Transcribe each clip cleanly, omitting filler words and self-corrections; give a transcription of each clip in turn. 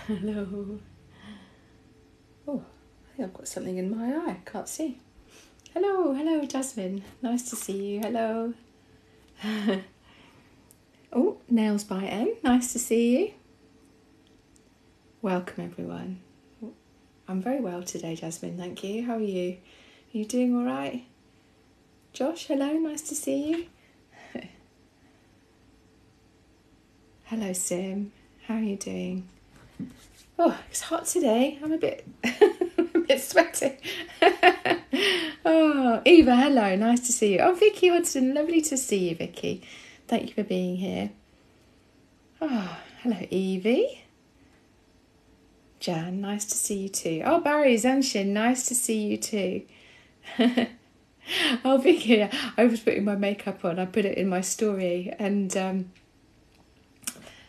Hello. Oh, I think I've got something in my eye. I can't see. Hello, Jasmine. Nice to see you. Hello. Oh, Nails by M. Nice to see you. Welcome, everyone. I'm very well today, Jasmine. Thank you. How are you? Are you doing all right? Josh, hello. Nice to see you. Hello, Sim. How are you doing? Oh, it's hot today. I'm a bit, a bit sweaty. Oh, Eva, hello. Nice to see you. Oh, Vicky Hodgson. Lovely to see you, Vicky. Thank you for being here. Oh, hello, Evie. Jan, nice to see you too. Oh, Barry Zanshin, nice to see you too. Oh, Vicky, I was putting my makeup on. I put it in my story, and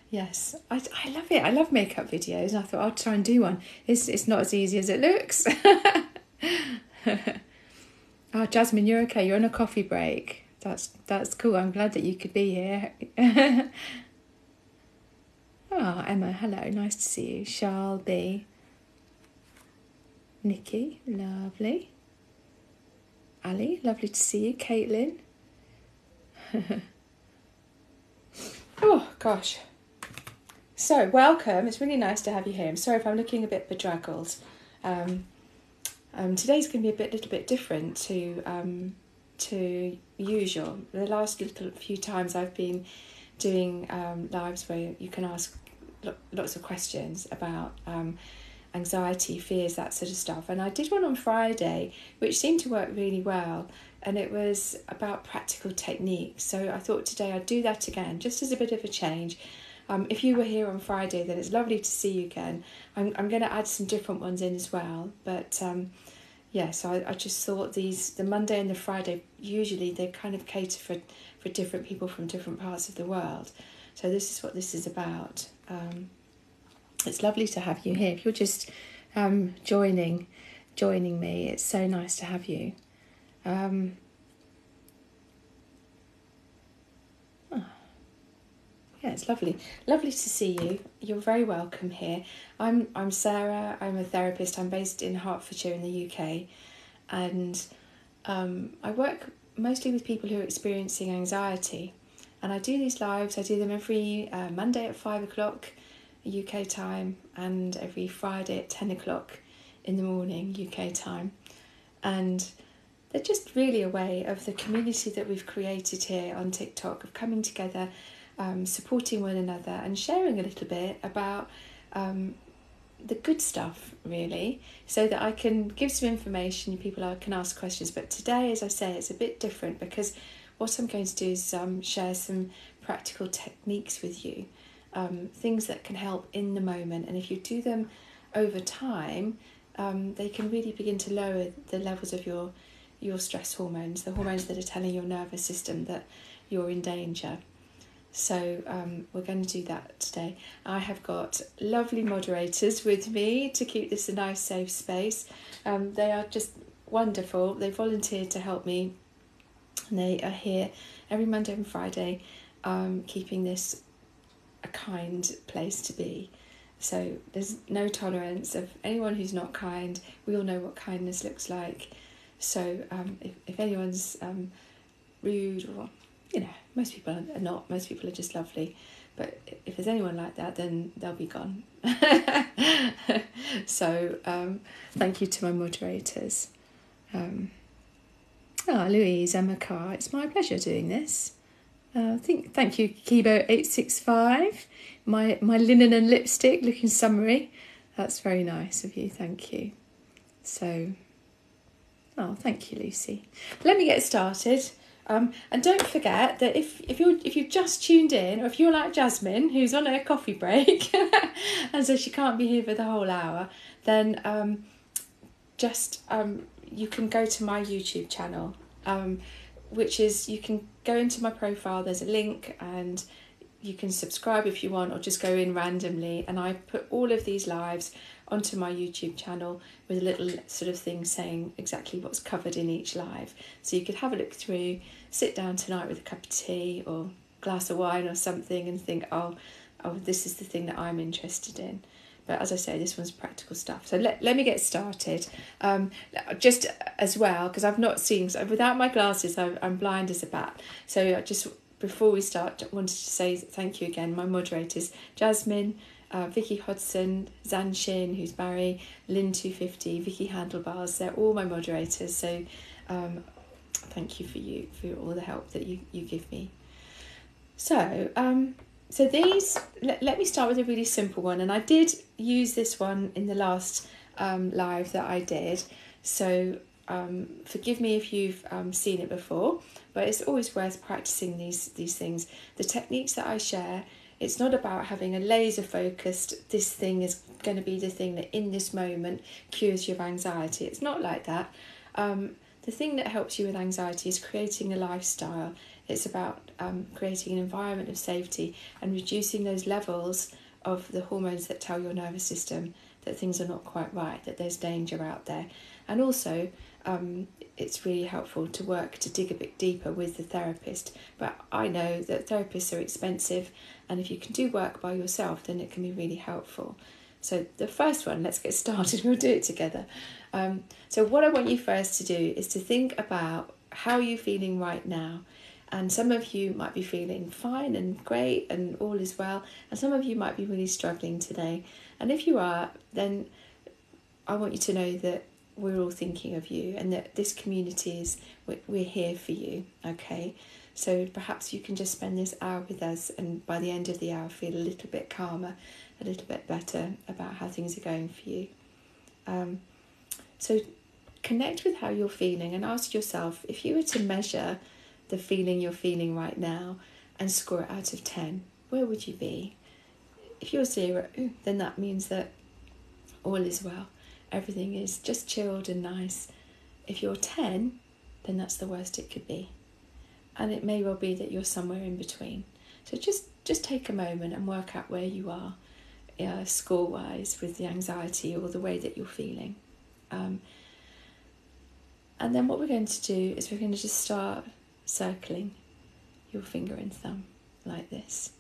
yes, I love it. I love makeup videos, and I thought I'll try and do one. It's not as easy as it looks. Oh, Jasmine, you're okay. You're on a coffee break. That's cool. I'm glad that you could be here. Oh, Emma, hello. Nice to see you. Shelby. Nikki, lovely. Ali, lovely to see you. Caitlin. Oh, gosh. So, welcome. It's really nice to have you here. I'm sorry if I'm looking a bit bedraggled. Today's going to be a little bit different to usual. The last few times I've been doing lives where you can ask lots of questions about anxiety, fears, that sort of stuff. And I did one on Friday, which seemed to work really well. And it was about practical techniques. So I thought today I'd do that again, just as a bit of a change. If you were here on Friday, then it's lovely to see you again. I'm going to add some different ones in as well. But so I just thought the Monday and the Friday, usually they kind of cater for different people from different parts of the world. So this is what this is about. It's lovely to have you here. If you're just joining me, it's so nice to have you. Yeah, it's lovely to see you. You're very welcome here. I'm Sarah. I'm a therapist. I'm based in Hertfordshire in the UK, and I work mostly with people who are experiencing anxiety. And I do these lives. I do them every Monday at 5 o'clock UK time, and every Friday at 10 o'clock in the morning UK time. And they're just really a way of the community that we've created here on TikTok, of coming together, supporting one another and sharing a little bit about the good stuff, really, so that I can give some information, people can ask questions. But today, as I say, it's a bit different because what I'm going to do is share some practical techniques with you, things that can help in the moment. And if you do them over time, they can really begin to lower the levels of your stress hormones, the hormones that are telling your nervous system that you're in danger. So we're going to do that today. I have got lovely moderators with me to keep this a nice, safe space. They are just wonderful. They volunteered to help me, and they are here every Monday and Friday, keeping this a kind place to be. So there's no tolerance of anyone who's not kind. We all know what kindness looks like. So if anyone's rude, or most people are not. Most people are just lovely. But if there's anyone like that, then they'll be gone. So thank you to my moderators. Louise, Emma Carr, it's my pleasure doing this. Thank you, Kibo865. My linen and lipstick looking summery. That's very nice of you. Thank you. So, thank you, Lucy. Let me get started. And don't forget that if you've just tuned in, or if you're like Jasmine, who's on a coffee break, and so she can't be here for the whole hour, then you can go to my YouTube channel, which is, you can go into my profile. There's a link, and you can subscribe if you want, or just go in randomly. And I put all of these lives onto my YouTube channel with a little sort of thing saying exactly what's covered in each live. So you could have a look through, sit down tonight with a cup of tea or glass of wine or something, and think, oh, this is the thing that I'm interested in. But as I say, this one's practical stuff. So let me get started. Just as well, because I've not seen, so without my glasses, I'm blind as a bat. So just before we start, I wanted to say thank you again. My moderators, Jasmine, Vicky Hodson, Zan Shin, who's Barry, Lynn250, Vicky Handlebars. They're all my moderators. So thank you for all the help that you give me. So so these, let me start with a really simple one. And I did use this one in the last live that I did. So forgive me if you've seen it before, but it's always worth practicing these things. The techniques that I share, it's not about having a laser focused, this thing is going to be the thing that in this moment cures your anxiety. It's not like that. The thing that helps you with anxiety is creating a lifestyle. It's about creating an environment of safety and reducing those levels of the hormones that tell your nervous system that things are not quite right, that there's danger out there. And also, it's really helpful to work to dig a bit deeper with the therapist. But I know that therapists are expensive, and if you can do work by yourself, then it can be really helpful. So the first one, let's get started, we'll do it together. So what I want you first to do is to think about how you're feeling right now. And some of you might be feeling fine and great and all is well, and some of you might be really struggling today. And if you are, then I want you to know that we're all thinking of you and that this community we're here for you, okay? So perhaps you can just spend this hour with us, and by the end of the hour feel a little bit calmer, a little bit better about how things are going for you. So connect with how you're feeling and ask yourself, if you were to measure the feeling you're feeling right now and score it out of 10, where would you be? If you're 0, then that means that all is well. Everything is just chilled and nice. If you're 10, then that's the worst it could be. And it may well be that you're somewhere in between. So just take a moment and work out where you are score-wise with the anxiety or the way that you're feeling. And then what we're going to do is we're going to just start circling your finger and thumb like this.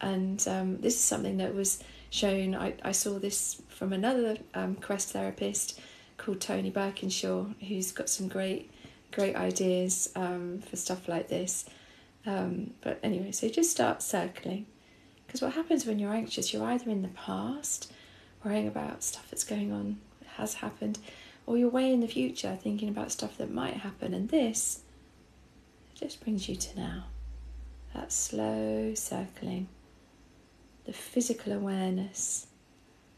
And this is something that was shown, I saw this from another Quest therapist called Tony Birkinshaw, who's got some great ideas for stuff like this. But anyway, so just start circling. Because what happens when you're anxious, you're either in the past, worrying about stuff that's going on, has happened, or you're way in the future thinking about stuff that might happen. And this just brings you to now. That slow circling, the physical awareness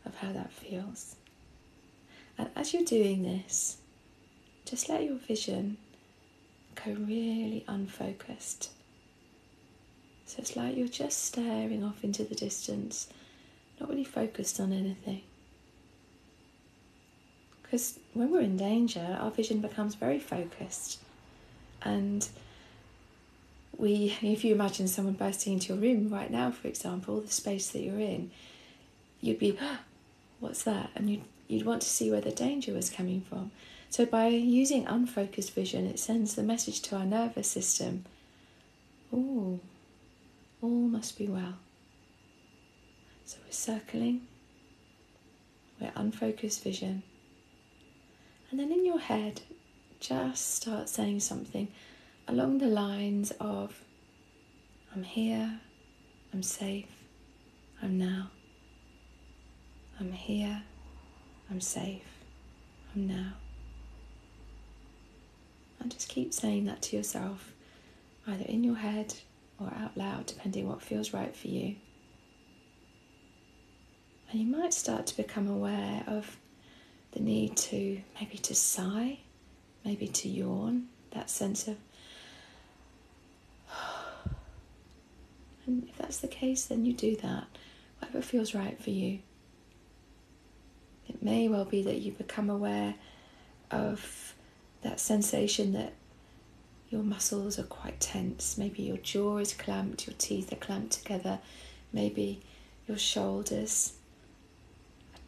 of how that feels. And as you're doing this, just let your vision go really unfocused. So it's like you're just staring off into the distance, not really focused on anything. Because when we're in danger, our vision becomes very focused. And if you imagine someone bursting into your room right now, for example, the space that you're in, you'd be, what's that? And you'd want to see where the danger was coming from. So by using unfocused vision, it sends the message to our nervous system, all must be well. So we're circling, we're unfocused vision. And then in your head, just start saying something along the lines of, I'm here, I'm safe, I'm now. I'm here, I'm safe, I'm now. And just keep saying that to yourself, either in your head or out loud, depending what feels right for you. And you might start to become aware of the need to sigh, maybe to yawn, that sense of, and if that's the case, then you do that, whatever feels right for you. It may well be that you become aware of that sensation that your muscles are quite tense. Maybe your jaw is clamped, your teeth are clamped together. Maybe your shoulders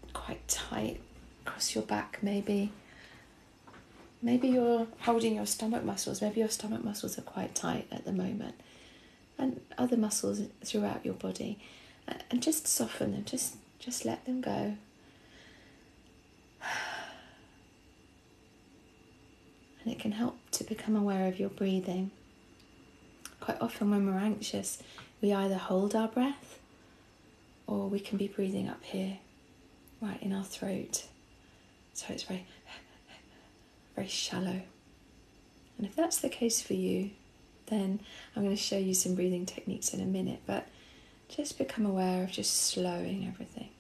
are quite tight across your back, maybe. Maybe you're holding your stomach muscles. Maybe your stomach muscles are quite tight at the moment. And other muscles throughout your body. And just soften them. Just Just let them go. And it can help to become aware of your breathing. Quite often when we're anxious, we either hold our breath or we can be breathing up here, right in our throat. So it's very, very shallow. And if that's the case for you, then I'm going to show you some breathing techniques in a minute, but just become aware of just slowing everything.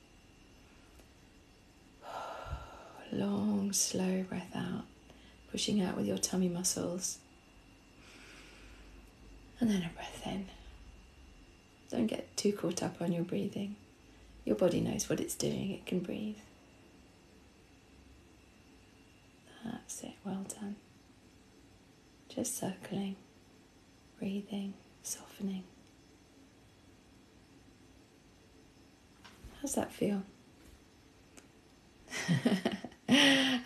Long, slow breath out, pushing out with your tummy muscles. And then a breath in. Don't get too caught up on your breathing. Your body knows what it's doing, it can breathe. That's it, well done. Just circling, breathing, softening. How's that feel?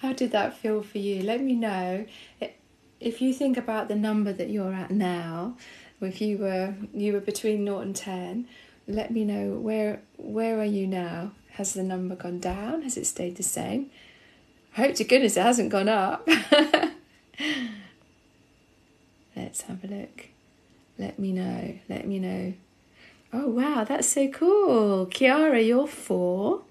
How did that feel for you? Let me know. If you think about the number that you're at now, if you were between 0 and 10, let me know where are you now? Has the number gone down? Has it stayed the same? I hope to goodness it hasn't gone up. Let's have a look. Let me know. Oh wow, that's so cool. Kiara, you're 4.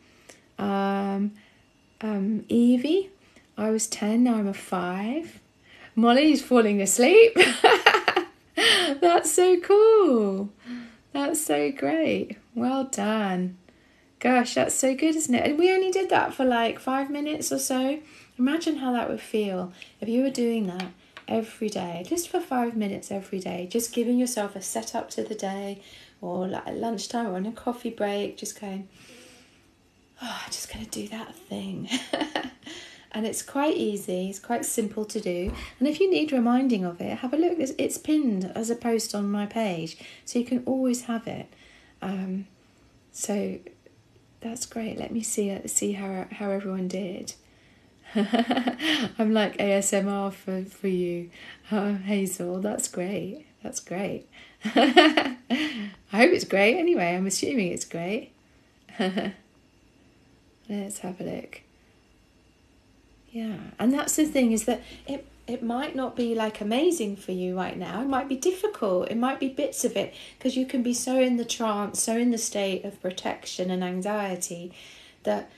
Evie, I was 10, now I'm a 5. Molly's falling asleep. That's so cool. That's so great. Well done. Gosh, that's so good, isn't it? And we only did that for like 5 minutes or so. Imagine how that would feel if you were doing that every day, just for 5 minutes every day, just giving yourself a setup to the day, or like at lunchtime or on a coffee break, just going, oh, I'm just going to do that thing. And it's quite easy, it's quite simple to do. And if you need reminding of it, have a look. It's pinned as a post on my page, so you can always have it. So that's great. Let me see how everyone did. I'm like ASMR for you, Hazel. That's great. That's great. I hope it's great. Anyway, I'm assuming it's great. Let's have a look. Yeah, and that's the thing, is that it might not be like amazing for you right now. It might be difficult. It might be bits of it, because you can be so in the trance, so in the state of protection and anxiety, that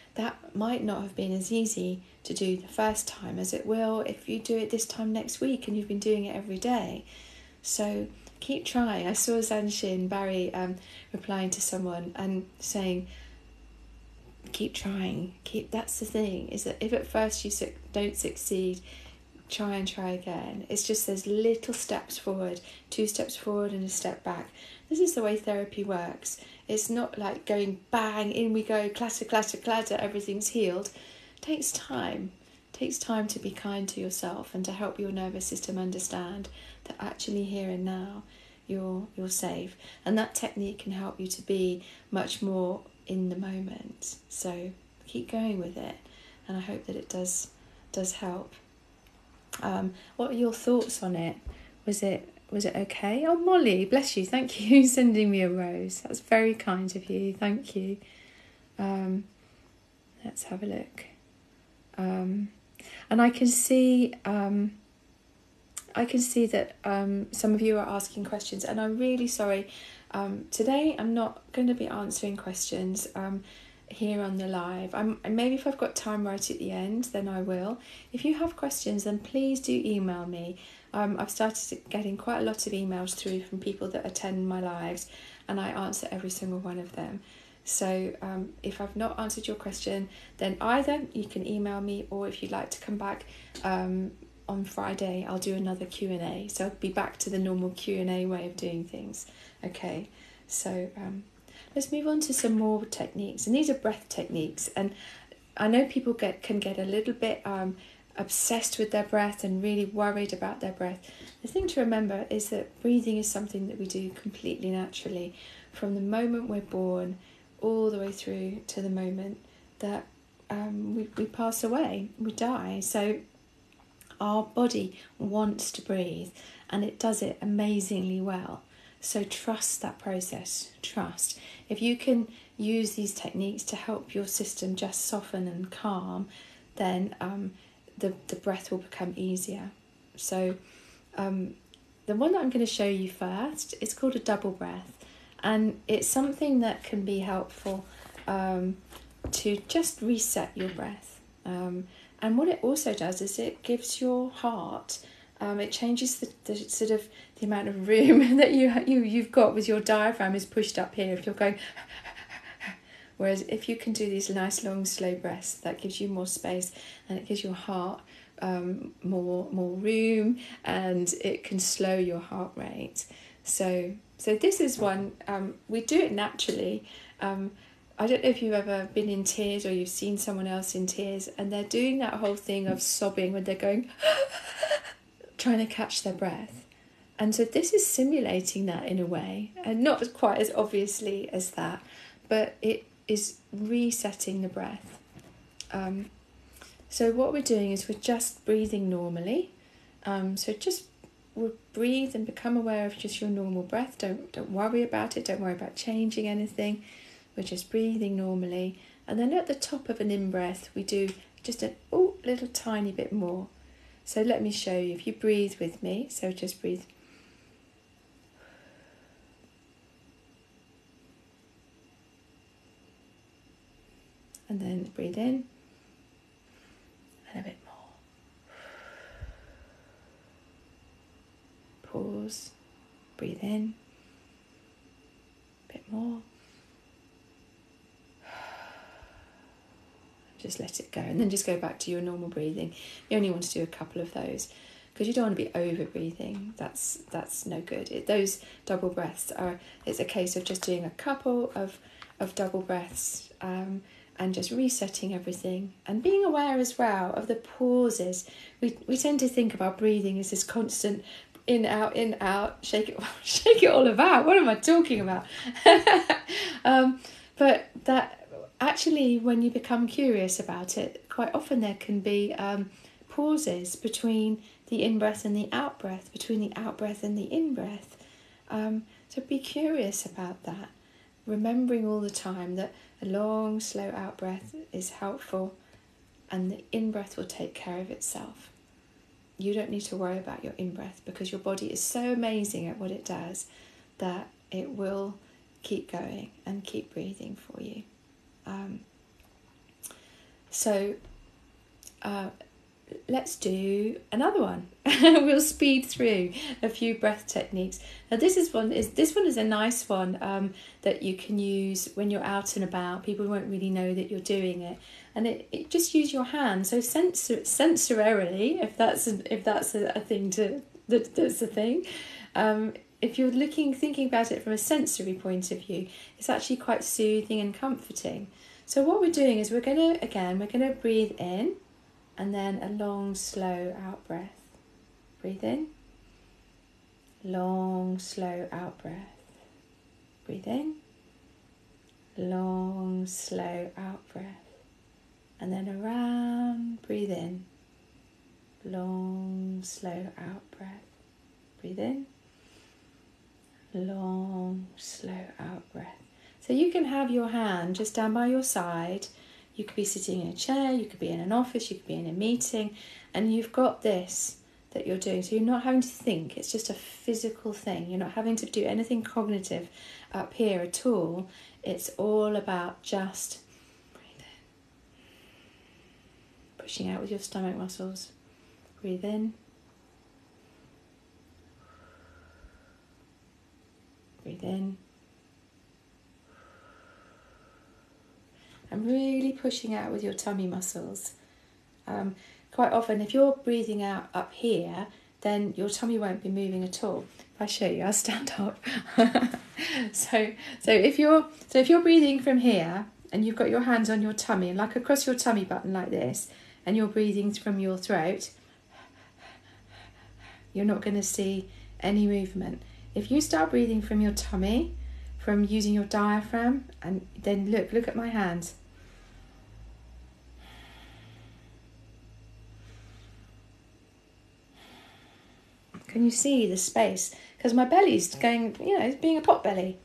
might not have been as easy to do the first time as it will if you do it this time next week and you've been doing it every day. So keep trying. I saw Zanshin Barry replying to someone and saying, keep trying. That's the thing, is that if at first you don't succeed, try and try again. It's just there's little steps forward, 2 steps forward and a step back. This is the way therapy works. It's not like going bang, in we go, clatter, clatter, clatter, everything's healed. It takes time. It takes time to be kind to yourself and to help your nervous system understand that actually here and now you're safe. And that technique can help you to be much more in the moment. So keep going with it, and I hope that it does help. What are your thoughts on it? Was it okay? Oh, Molly, bless you, thank you for sending me a rose. That's very kind of you, thank you. Let's have a look. And I can see that some of you are asking questions, and I'm really sorry. Today I'm not going to be answering questions here on the live. Maybe if I've got time right at the end, then I will. If you have questions, then please do email me. I've started getting quite a lot of emails through from people that attend my lives, and I answer every single one of them. So if I've not answered your question, then either you can email me, or if you'd like to come back on Friday, I'll do another Q&A. So I'll be back to the normal Q&A way of doing things. Okay, so let's move on to some more techniques. And these are breath techniques. And I know people can get a little bit obsessed with their breath and really worried about their breath. The thing to remember is that breathing is something that we do completely naturally, from the moment we're born all the way through to the moment that we pass away, we die. So our body wants to breathe, and it does it amazingly well. So trust that process. Trust. If you can use these techniques to help your system just soften and calm, then the breath will become easier. So the one that I'm going to show you first is called a double breath, and it's something that can be helpful to just reset your breath. And what it also does is it gives your heart, it changes the sort of the amount of room that you've got with your diaphragm is pushed up here if you're going. Whereas if you can do these nice long slow breaths, that gives you more space and it gives your heart more room, and it can slow your heart rate. So this is one, we do it naturally. I don't know if you've ever been in tears or you've seen someone else in tears and they're doing that whole thing of sobbing when they're going trying to catch their breath. And so this is simulating that in a way, and not quite as obviously as that, but it is resetting the breath. So what we're doing is we're just breathing normally. So just we'll breathe and become aware of just your normal breath. Don't worry about it. Don't worry about changing anything. We're just breathing normally. And then at the top of an in-breath, we do just a little tiny bit more. So let me show you. If you breathe with me, so just breathe. And then breathe in. And a bit more. Pause. Breathe in. A bit more. Just let it go, and then just go back to your normal breathing. You only want to do a couple of those because you don't want to be over breathing. That's no good. Those double breaths it's a case of just doing a couple of double breaths and just resetting everything and being aware as well of the pauses. We tend to think of our breathing as this constant in out, shake it all about. What am I talking about? But that. Actually, when you become curious about it, quite often there can be pauses between the in-breath and the out-breath, between the out-breath and the in-breath. So be curious about that, remembering all the time that a long, slow out-breath is helpful and the in-breath will take care of itself. You don't need to worry about your in-breath because your body is so amazing at what it does that it will keep going and keep breathing for you. Let's do another one. We'll speed through a few breath techniques. Now this one is a nice one that you can use when you're out and about. People won't really know that you're doing it, and it just use your hands. So sensorily, if that's a thing that's a thing. If you're thinking about it from a sensory point of view, it's actually quite soothing and comforting. So what we're doing is we're going to breathe in and then a long, slow out breath. Breathe in. Long, slow out breath. Breathe in. Long, slow out breath. And then around, breathe in. Long, slow out breath. Breathe in. Long, slow out breath. So you can have your hand just down by your side. You could be sitting in a chair, you could be in an office, you could be in a meeting, and you've got this that you're doing. So you're not having to think, it's just a physical thing. You're not having to do anything cognitive up here at all. It's all about just breathe in. Pushing out with your stomach muscles. Breathe in. Breathe in. And really pushing out with your tummy muscles. Quite often, if you're breathing out up here, then your tummy won't be moving at all. If I show you, I'll stand up. So if you're breathing from here and you've got your hands on your tummy and like across your tummy button like this, and you're breathing from your throat, you're not going to see any movement. If you start breathing from your tummy, from using your diaphragm, and then look at my hands. Can you see the space? Because my belly's going, it's being a pot belly.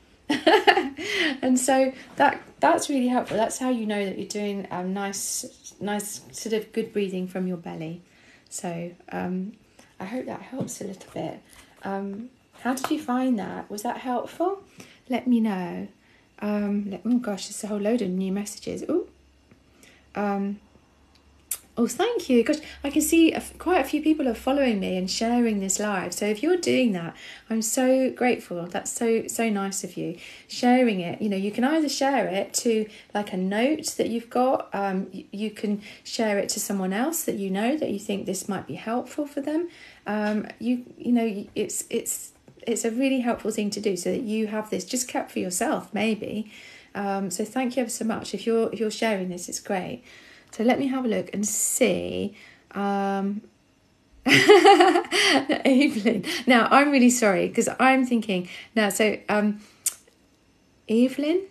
And so that's really helpful. That's how you know that you're doing nice sort of good breathing from your belly. So I hope that helps a little bit. How did you find that? Was that helpful? Let me know. Oh gosh, there's a whole load of new messages. Oh, thank you. Gosh, I can see quite a few people are following me and sharing this live. So if you're doing that, I'm so grateful. That's so nice of you. Sharing it, you can either share it to like a note that you've got. You can share it to someone else that you know that you think this might be helpful for them. It's a really helpful thing to do so that you have this just kept for yourself, maybe. So thank you ever so much. If you're sharing this, it's great. So let me have a look and see. Evelyn. Now, I'm really sorry because I'm thinking now. So, Evelyn,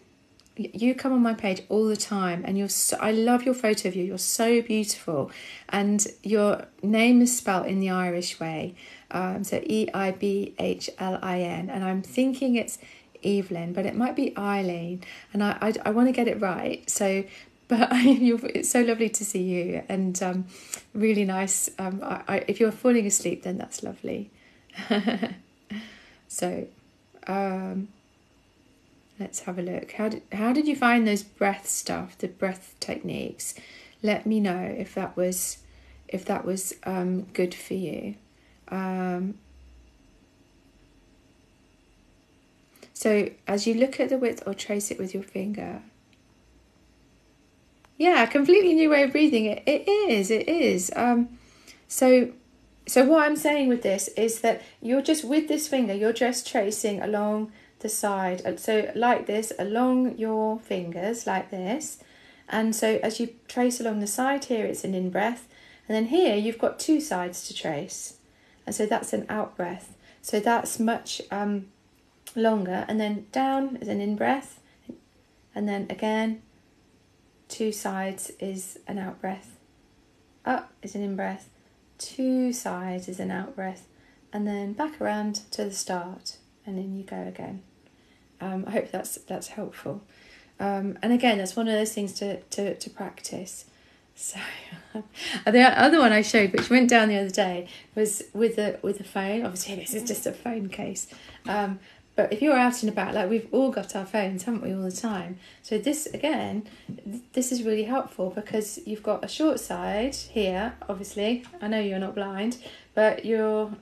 you come on my page all the time, and I love your photo of you. You're so beautiful, and your name is spelt in the Irish way. So Eibhlin, and I'm thinking it's Evelyn, but it might be Eileen, and I want to get it right. So. But it's so lovely to see you, and really nice. If you're falling asleep, then that's lovely. So, let's have a look. How did you find those breath stuff, the breath techniques? Let me know if that was good for you. So as you look at the width or trace it with your finger. Yeah, completely new way of breathing. It is. So what I'm saying with this is that you're just, with this finger, you're just tracing along the side. So like this, along your fingers, like this. And so as you trace along the side here, it's an in-breath. And then here, you've got two sides to trace. And so that's an out-breath. So that's much longer. And then down is an in-breath. And then again, two sides is an out breath, up is an in breath, two sides is an out breath, and then back around to the start, and then you go again. I hope that's helpful. And again, that's one of those things to practice. So the other one I showed, which went down the other day, was with a phone. Obviously, this is just a phone case. But if you're out and about, like we've all got our phones, haven't we, all the time? So this, again, this is really helpful because you've got a short side here, obviously. I know you're not blind, but I'm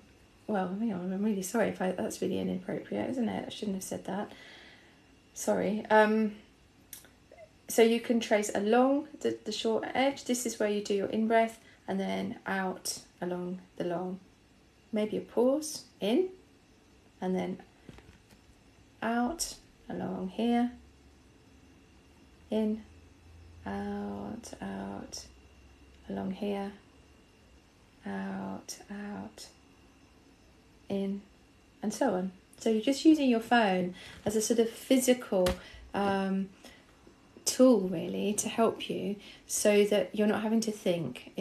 really sorry if that's really inappropriate, isn't it? I shouldn't have said that. Sorry. So you can trace along the short edge. This is where you do your in-breath, and then out along the long. Maybe a pause, in, and then out along here, in, out along here, out, in, and so on. So you're just using your phone as a sort of physical tool, really, to help you so that you're not having to think.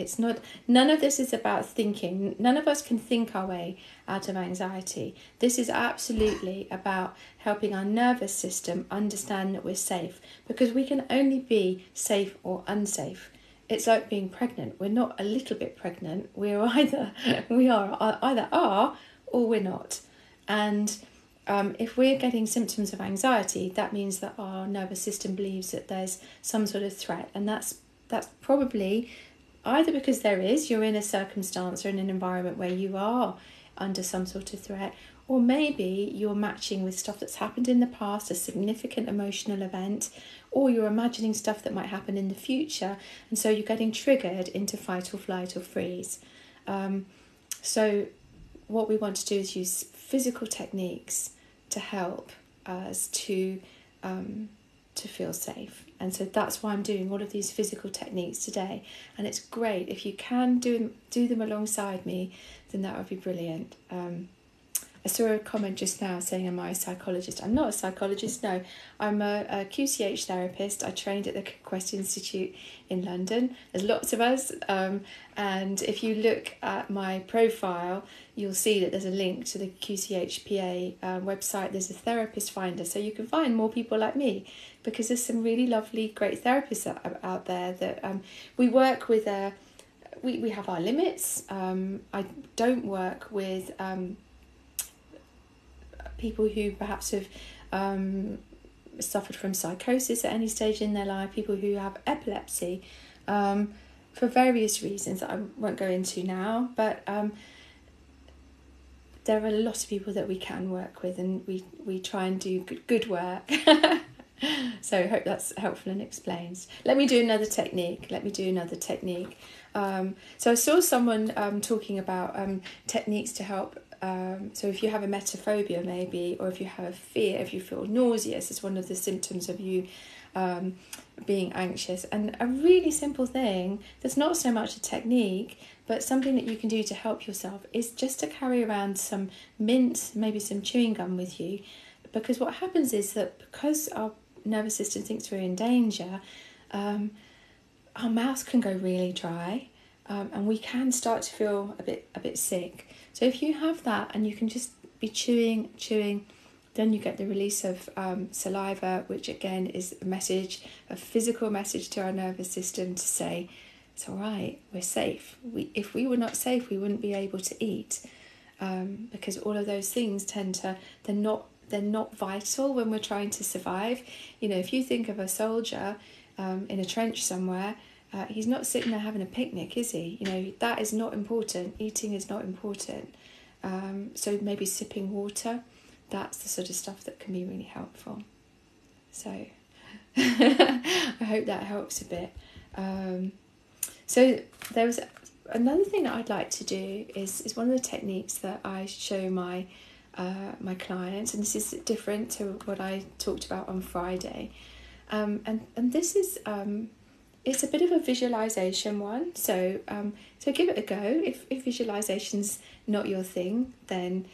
None of this is about thinking. None of us can think our way out of anxiety. This is absolutely about helping our nervous system understand that we're safe, because we can only be safe or unsafe. It's like being pregnant. We're not a little bit pregnant. We are either are or we're not. And if we're getting symptoms of anxiety, that means that our nervous system believes that there's some sort of threat, and that's probably either because you're in a circumstance or in an environment where you are under some sort of threat, or maybe you're matching with stuff that's happened in the past, a significant emotional event, or you're imagining stuff that might happen in the future, and so you're getting triggered into fight or flight or freeze. So what we want to do is use physical techniques to help us to feel safe. And so that's why I'm doing all of these physical techniques today. And it's great if you can do them alongside me, then that would be brilliant. I saw a comment just now saying, am I a psychologist? I'm not a psychologist, no. I'm a QCH therapist. I trained at the Quest Institute in London. There's lots of us. And if you look at my profile, you'll see that there's a link to the QCHPA website. There's a therapist finder, so you can find more people like me, because there's some really lovely, great therapists out there that we work with. We have our limits. I don't work with people who perhaps have suffered from psychosis at any stage in their life, people who have epilepsy, for various reasons that I won't go into now, but there are a lot of people that we can work with, and we try and do good work. So I hope that's helpful and explains. Let me do another technique. So I saw someone talking about techniques to help. So if you have a emetophobia maybe, or if you have a fear, if you feel nauseous, it's one of the symptoms of you being anxious. And a really simple thing that's not so much a technique, but something that you can do to help yourself, is just to carry around some mint, maybe some chewing gum with you. Because what happens is that because our nervous system thinks we're in danger, our mouth can go really dry, and we can start to feel a bit sick. So if you have that and you can just be chewing, then you get the release of saliva, which again is a physical message to our nervous system to say, it's all right, we're safe. If we were not safe, we wouldn't be able to eat, because all of those things they're not vital when we're trying to survive. You know, if you think of a soldier in a trench somewhere, he's not sitting there having a picnic, is he? You know, that is not important. Eating is not important. So maybe sipping water, that's the sort of stuff that can be really helpful. So I hope that helps a bit. So there was another thing that I'd like to do is one of the techniques that I show my clients, and this is different to what I talked about on Friday, and this is it's a bit of a visualization one. So give it a go. If visualization's not your thing, then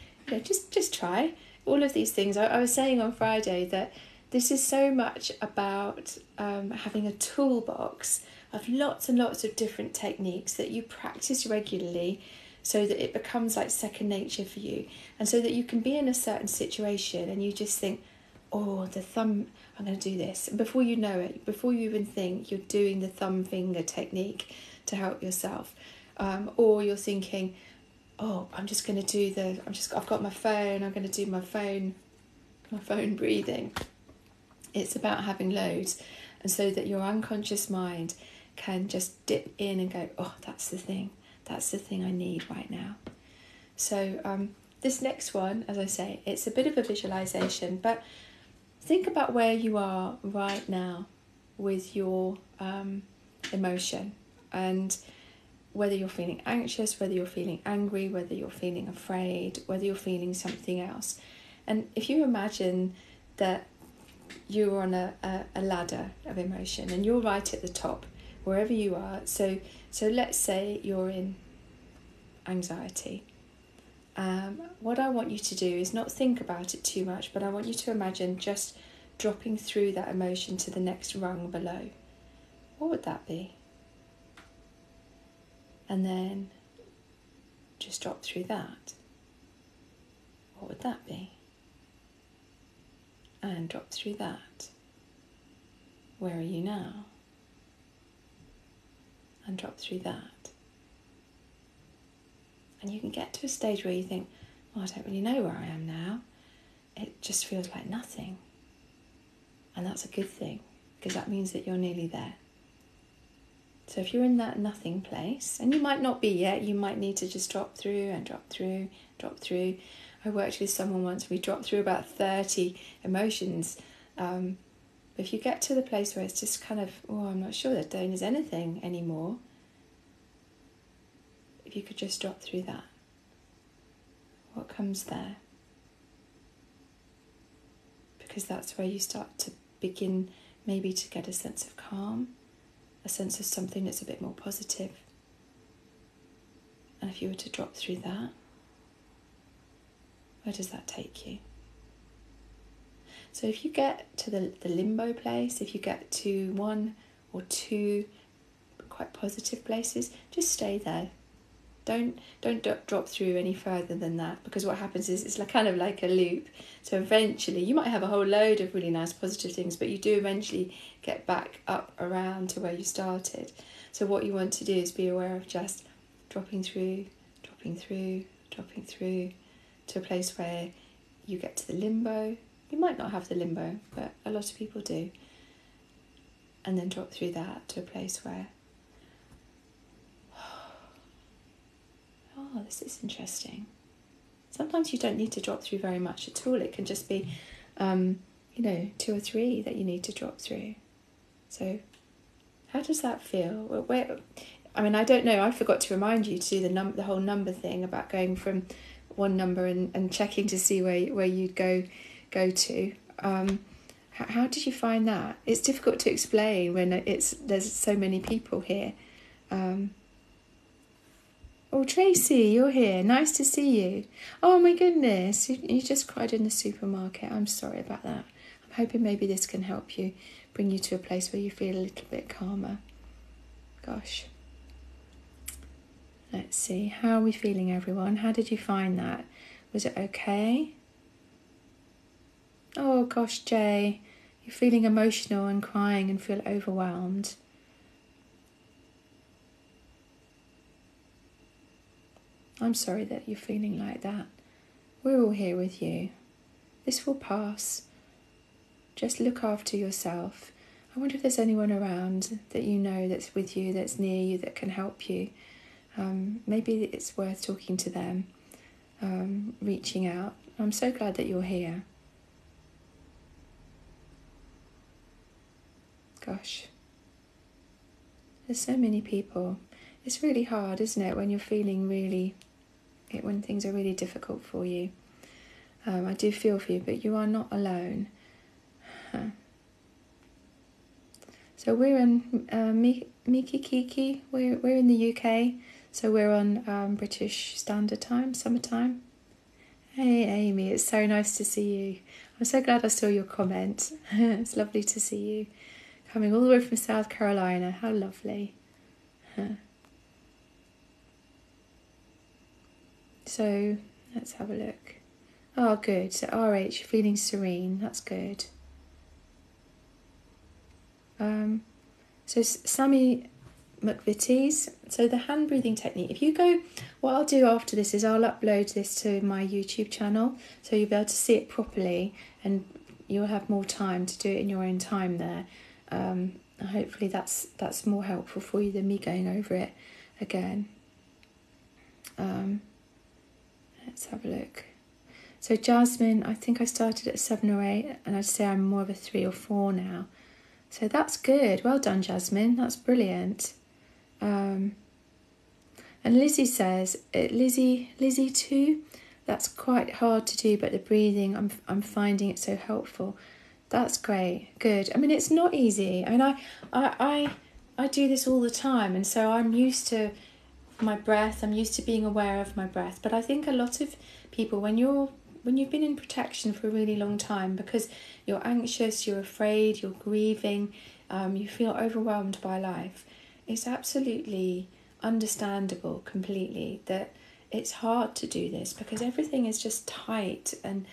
just try all of these things. I was saying on Friday that this is so much about having a toolbox of lots and lots of different techniques that you practice regularly, so that it becomes like second nature for you, and so that you can be in a certain situation and you just think, oh, the thumb, I'm going to do this. And before you know it, before you even think, you're doing the thumb finger technique to help yourself. Or you're thinking, oh, I'm just going to do I've got my phone, I'm going to do my phone breathing. It's about having loads, and so that your unconscious mind can just dip in and go, oh, that's the thing I need right now. So this next one, as I say, it's a bit of a visualization, but think about where you are right now with your emotion, and whether you're feeling anxious, whether you're feeling angry, whether you're feeling afraid, whether you're feeling something else. And if you imagine that you're on a ladder of emotion and you're right at the top, wherever you are. So let's say you're in anxiety. What I want you to do is not think about it too much, but I want you to imagine just dropping through that emotion to the next rung below. What would that be? And then just drop through that. What would that be? And drop through that. Where are you now? And drop through that. And you can get to a stage where you think, well, I don't really know where I am now. It just feels like nothing. And that's a good thing, because that means that you're nearly there. So if you're in that nothing place, and you might not be yet, you might need to just drop through and drop through, drop through. I worked with someone once, we dropped through about 30 emotions. If you get to the place where it's just kind of, oh, I'm not sure that there's anything anymore, if you could just drop through that, what comes there? Because that's where you start to begin maybe to get a sense of calm, a sense of something that's a bit more positive. And if you were to drop through that, Where does that take you? So if you get to the limbo place, if you get to one or two quite positive places, just stay there. Don't drop through any further than that, because what happens is it's kind of like a loop. So eventually you might have a whole load of really nice positive things, but you do eventually get back up around to where you started. So what you want to do is be aware of just dropping through to a place where you get to the limbo. You might not have the limbo, but a lot of people do. And then drop through that to a place where, oh, this is interesting. Sometimes you don't need to drop through very much at all. It can just be, 2 or 3 that you need to drop through. So how does that feel? I don't know. I forgot to remind you to do the whole number thing about going from one number and checking to see where you'd go to. How did you find that? It's difficult to explain when there's so many people here. Oh, Tracy, you're here. Nice to see you. Oh my goodness, you just cried in the supermarket. I'm sorry about that. I'm hoping maybe this can help you, bring you to a place where you feel a little bit calmer. Gosh. Let's see. How are we feeling, everyone? How did you find that? Was it okay? Oh gosh, Jay, you're feeling emotional and crying and feel overwhelmed. I'm sorry that you're feeling like that. We're all here with you. This will pass. Just look after yourself. I wonder if there's anyone around that you know that's with you, that's near you, that can help you. Maybe it's worth talking to them, reaching out. I'm so glad that you're here. Gosh, there's so many people. It's really hard, isn't it, when you're feeling when things are really difficult for you. I do feel for you, but you are not alone. So we're in Miki Kiki. We're in the UK, so we're on British Standard Time, summertime. Hey Amy, it's so nice to see you. I'm so glad I saw your comment. It's lovely to see you. Coming all the way from South Carolina. How lovely. So let's have a look. Oh, good. So RH, feeling serene. That's good. So Sammy McVitie's. So the hand breathing technique. If you go, what I'll do after this is I'll upload this to my YouTube channel, so you'll be able to see it properly, and you'll have more time to do it in your own time there. Hopefully that's more helpful for you than me going over it again. Let's have a look. So Jasmine, I think I started at 7 or 8, and I'd say I'm more of a 3 or 4 now. So that's good. Well done, Jasmine. That's brilliant. And Lizzie says, Lizzie too. That's quite hard to do, but the breathing, I'm finding it so helpful. That's great. Good. I mean, it's not easy. I mean, I do this all the time, and so I'm used to my breath. I'm used to being aware of my breath. But I think a lot of people, when you've been in protection for a really long time, because you're anxious, you're afraid, you're grieving, you feel overwhelmed by life, it's absolutely understandable completely that it's hard to do this, because everything is just tight and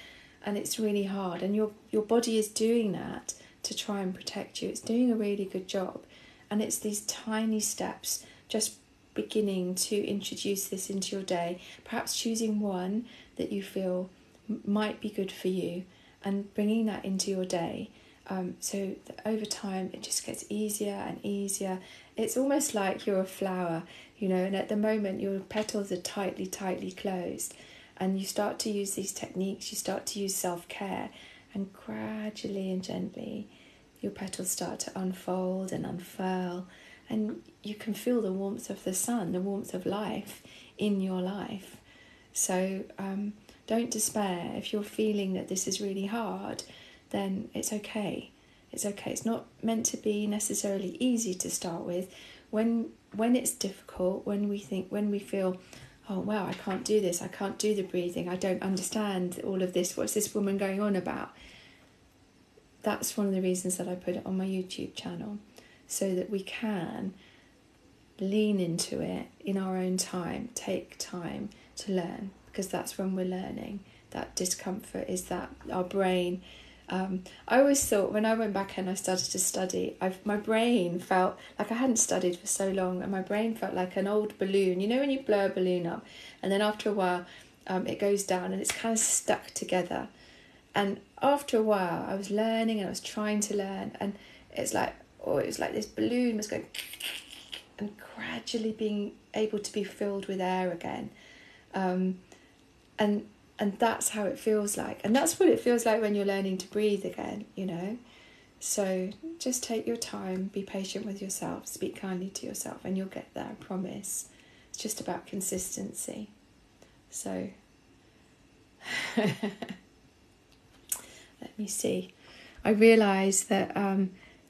it's really hard, and your body is doing that to try and protect you. It's doing a really good job, and it's these tiny steps, just beginning to introduce this into your day, perhaps choosing one that you feel might be good for you and bringing that into your day, so that over time it just gets easier and easier. It's almost like you're a flower, and at the moment your petals are tightly closed, and you start to use these techniques, you start to use self-care, and gradually and gently your petals start to unfold and unfurl, and you can feel the warmth of the sun, the warmth of life in your life. So don't despair. If you're feeling that this is really hard, then it's okay. It's okay. It's not meant to be necessarily easy to start with. When it's difficult, when we feel, oh, wow, I can't do this. I can't do the breathing. I don't understand all of this. What's this woman going on about? That's one of the reasons that I put it on my YouTube channel, so that we can lean into it in our own time, take time to learn, because that's when we're learning. That discomfort is that our brain. I always thought when I went back and I started to study, my brain felt like I hadn't studied for so long, and my brain felt like an old balloon. You know when you blow a balloon up and then after a while it goes down and it's kind of stuck together. And after a while I was learning and I was trying to learn, and it was like this balloon was going and gradually being able to be filled with air again. And that's how it feels like. And that's what it feels like when you're learning to breathe again, you know. So just take your time, be patient with yourself, speak kindly to yourself, and you'll get there, I promise. It's just about consistency. So let me see. I realise that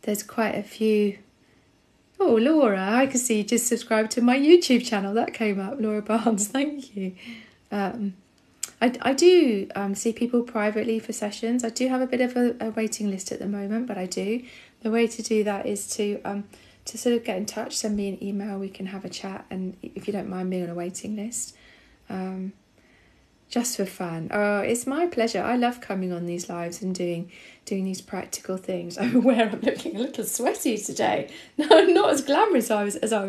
there's quite a few. Oh, Laura, I can see you just subscribed to my YouTube channel. That came up, Laura Barnes, thank you. I do see people privately for sessions. I do have a bit of a waiting list at the moment, but I do. The way to do that is to sort of get in touch, send me an email, we can have a chat, and if you don't mind being on a waiting list, just for fun. Oh, it's my pleasure. I love coming on these lives and doing these practical things. I'm aware I'm looking a little sweaty today. No, not as glamorous as I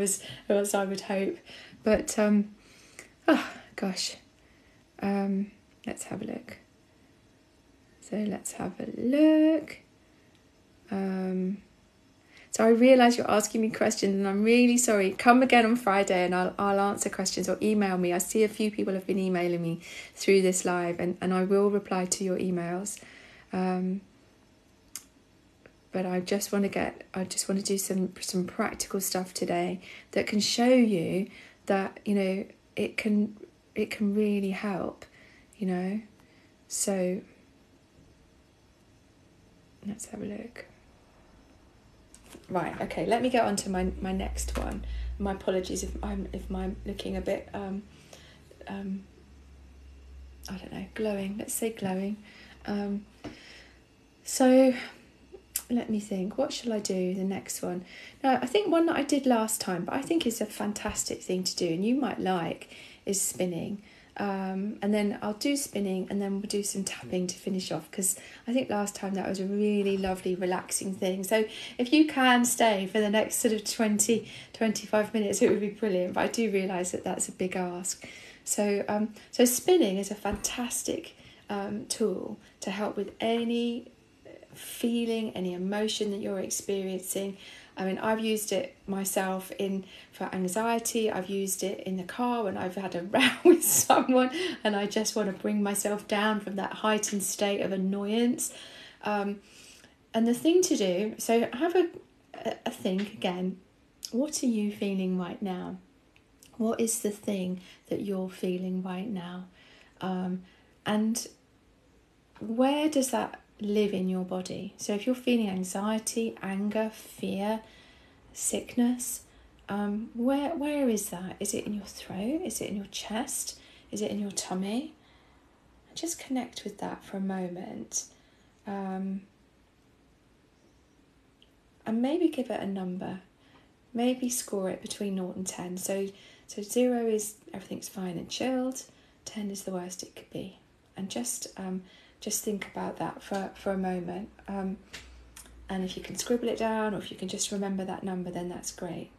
would hope, but oh gosh. Let's have a look. So let's have a look. So I realise you're asking me questions, and I'm really sorry. Come again on Friday and I'll answer questions, or email me. I see a few people have been emailing me through this live, and I will reply to your emails. But I just want to do some practical stuff today that can show you that, you know, it can really help, you know. So let's have a look. Right, okay, let me get on to my next one. My apologies if I'm looking a bit I don't know, glowing. Let's say glowing. So let me think, what shall I do the next one? Now, I think one that I did last time, but I think is a fantastic thing to do and you might like, is spinning. And then I'll do spinning and then we'll do some tapping to finish off, because I think last time that was a really lovely relaxing thing. So if you can stay for the next sort of 20-25 minutes, it would be brilliant, but I do realise that that's a big ask. So spinning is a fantastic tool to help with any feeling, any emotion that you're experiencing. I mean, I've used it myself for anxiety. I've used it in the car when I've had a row with someone and I just want to bring myself down from that heightened state of annoyance. And the thing to do, so have a think again, what are you feeling right now? What is the thing that you're feeling right now? And where does that live in your body? So if you're feeling anxiety, anger, fear, sickness, where is that? Is it in your throat? Is it in your chest? Is it in your tummy? Just connect with that for a moment, and maybe give it a number. Maybe score it between 0 and 10. So 0 is everything's fine and chilled, 10 is the worst it could be, and just think about that for a moment. And if you can scribble it down, or if you can just remember that number, then that's great.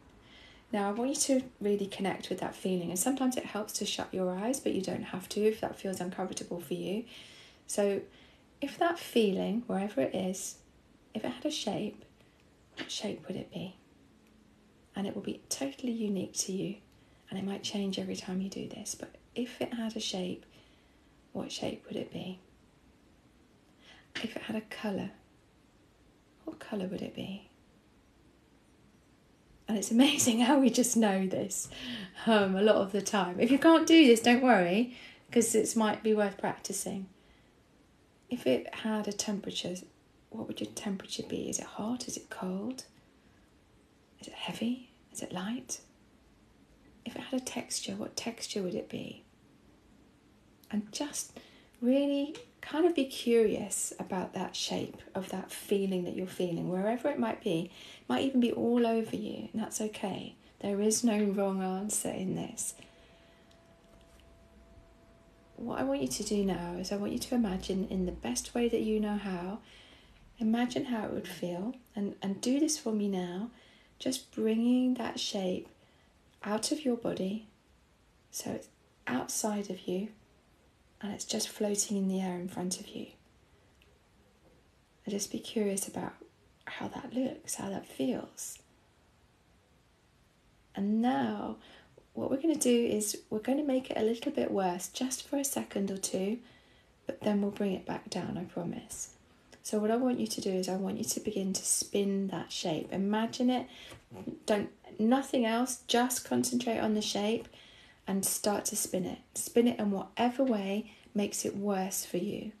Now I want you to really connect with that feeling, and sometimes it helps to shut your eyes, but you don't have to if that feels uncomfortable for you. So if that feeling, wherever it is, if it had a shape, what shape would it be? And it will be totally unique to you, and it might change every time you do this, but if it had a shape, what shape would it be? If it had a colour, what colour would it be? And it's amazing how we just know this a lot of the time. If you can't do this, don't worry, because it might be worth practicing. If it had a temperature, what would your temperature be? Is it hot? Is it cold? Is it heavy? Is it light? if it had a texture, what texture would it be? And just really kind of be curious about that shape of that feeling that you're feeling, wherever it might be. It might even be all over you, and that's okay. There is no wrong answer in this. What I want you to do now is I want you to imagine, in the best way that you know how, imagine how it would feel, and do this for me now, just bringing that shape out of your body, so it's outside of you, and it's just floating in the air in front of you. And just be curious about how that looks, how that feels. And now, what we're going to do is we're going to make it a little bit worse, just for a second or two, but then we'll bring it back down, I promise. So what I want you to do is I want you to begin to spin that shape. Imagine it, nothing else, just concentrate on the shape and start to spin it. Spin it in whatever way makes it worse for you.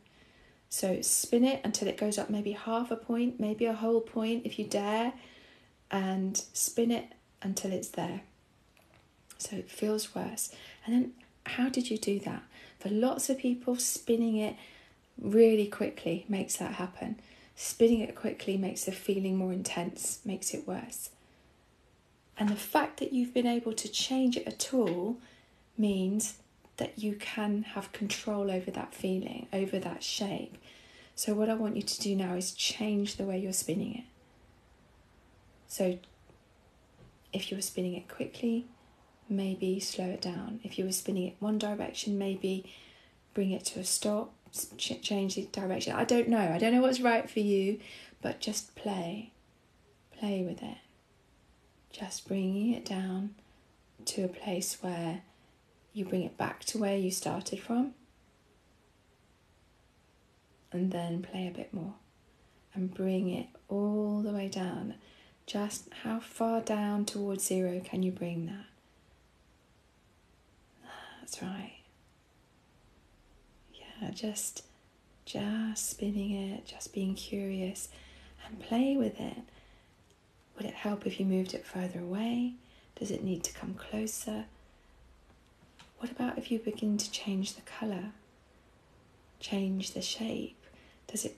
So spin it until it goes up maybe half a point, maybe a whole point if you dare, and spin it until it's there. So it feels worse. And then how did you do that? For lots of people, spinning it really quickly makes that happen. Spinning it quickly makes the feeling more intense, makes it worse. And the fact that you've been able to change it at all means that you can have control over that feeling, over that shape. So what I want you to do now is change the way you're spinning it. So if you were spinning it quickly, maybe slow it down. If you were spinning it one direction, maybe bring it to a stop, change the direction. I don't know what's right for you, but just play with it. Just bringing it down to a place where you bring it back to where you started from, and then play a bit more and bring it all the way down. Just how far down towards zero can you bring that? That's right. Yeah, just spinning it, just being curious, and play with it. Would it help if you moved it further away? Does it need to come closer? What about if you begin to change the colour? Change the shape? Does it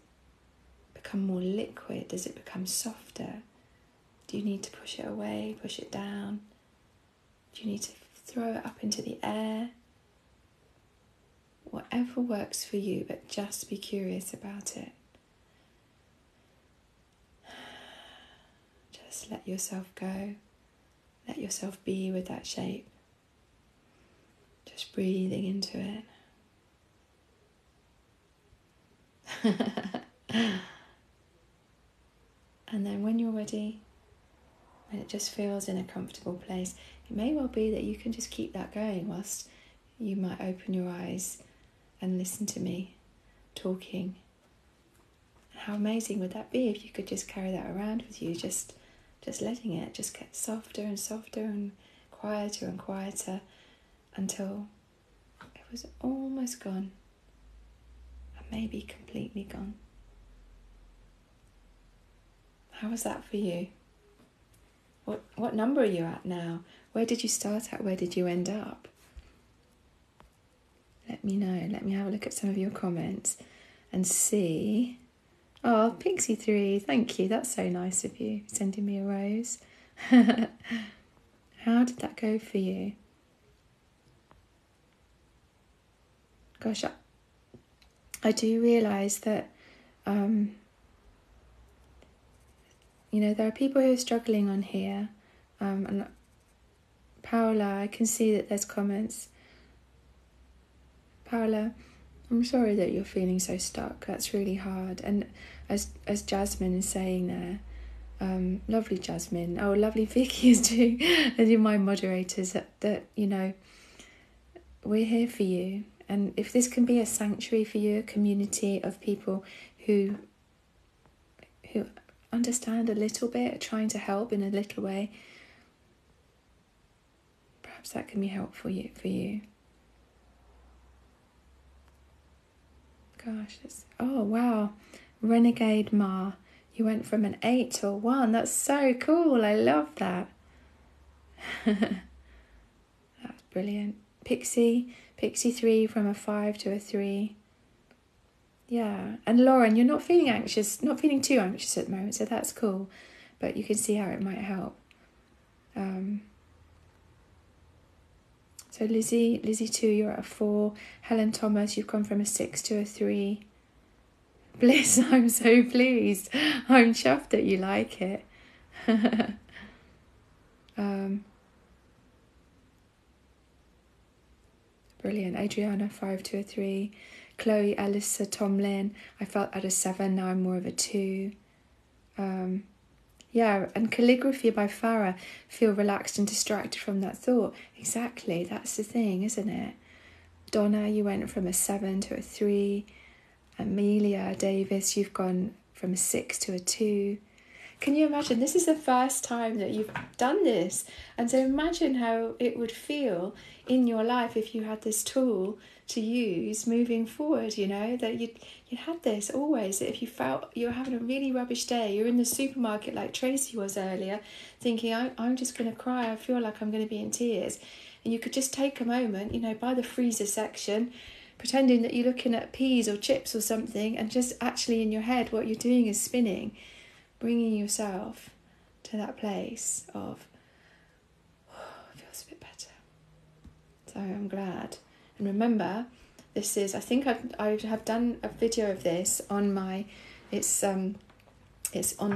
become more liquid? Does it become softer? Do you need to push it away, push it down? Do you need to throw it up into the air? Whatever works for you, but just be curious about it. Just let yourself go. Let yourself be with that shape. Just breathing into it. And then when you're ready, when it just feels in a comfortable place, it may well be that you can just keep that going whilst you might open your eyes and listen to me talking. How amazing would that be if you could just carry that around with you, just letting it just get softer and softer and quieter until it was almost gone, and maybe completely gone. How was that for you? What number are you at now? Where did you start at? Where did you end up? Let me know. Let me have a look at some of your comments and see. Oh, Pixie3, thank you. That's so nice of you, sending me a rose. How did that go for you? Gosh, I do realise that, there are people who are struggling on here. And Paola, I can see that there's comments. Paola, I'm sorry that you're feeling so stuck. That's really hard. And as Jasmine is saying there, lovely Jasmine. Oh, lovely Vicky is too. As in my moderators, that we're here for you. And if this can be a sanctuary for you, a community of people who understand a little bit, trying to help in a little way, perhaps that can be helpful for you. Gosh, oh wow, Renegade Ma, you went from an 8 to a 1. That's so cool. I love that. Brilliant. Pixie 3 from a 5 to a 3. Yeah, and Lauren, you're not feeling anxious, not feeling too anxious at the moment, so that's cool. But you can see how it might help. So Lizzie 2, you're at a 4. Helen Thomas, you've gone from a 6 to a 3. Bliss, I'm so pleased. I'm chuffed that you like it. Brilliant. Adriana, 5 to a 3. Chloe, Alyssa, Tomlin, I felt at a 7, now I'm more of a 2. Yeah, and Calligraphy by Farah, feel relaxed and distracted from that thought. Exactly, that's the thing, isn't it? Donna, you went from a 7 to a 3. Amelia Davis, you've gone from a 6 to a 2. Can you imagine? This is the first time that you've done this. And so imagine how it would feel in your life if you had this tool to use moving forward, you know, that you had this always, that if you felt you were having a really rubbish day, you're in the supermarket like Tracy was earlier, thinking, I'm just going to cry, I feel like I'm going to be in tears. And you could just take a moment, you know, by the freezer section, pretending that you're looking at peas or chips or something, and just actually in your head what you're doing is spinning, bringing yourself to that place of, it feels a bit better. So I'm glad. And remember, this is, I think I have done a video of this on my, it's on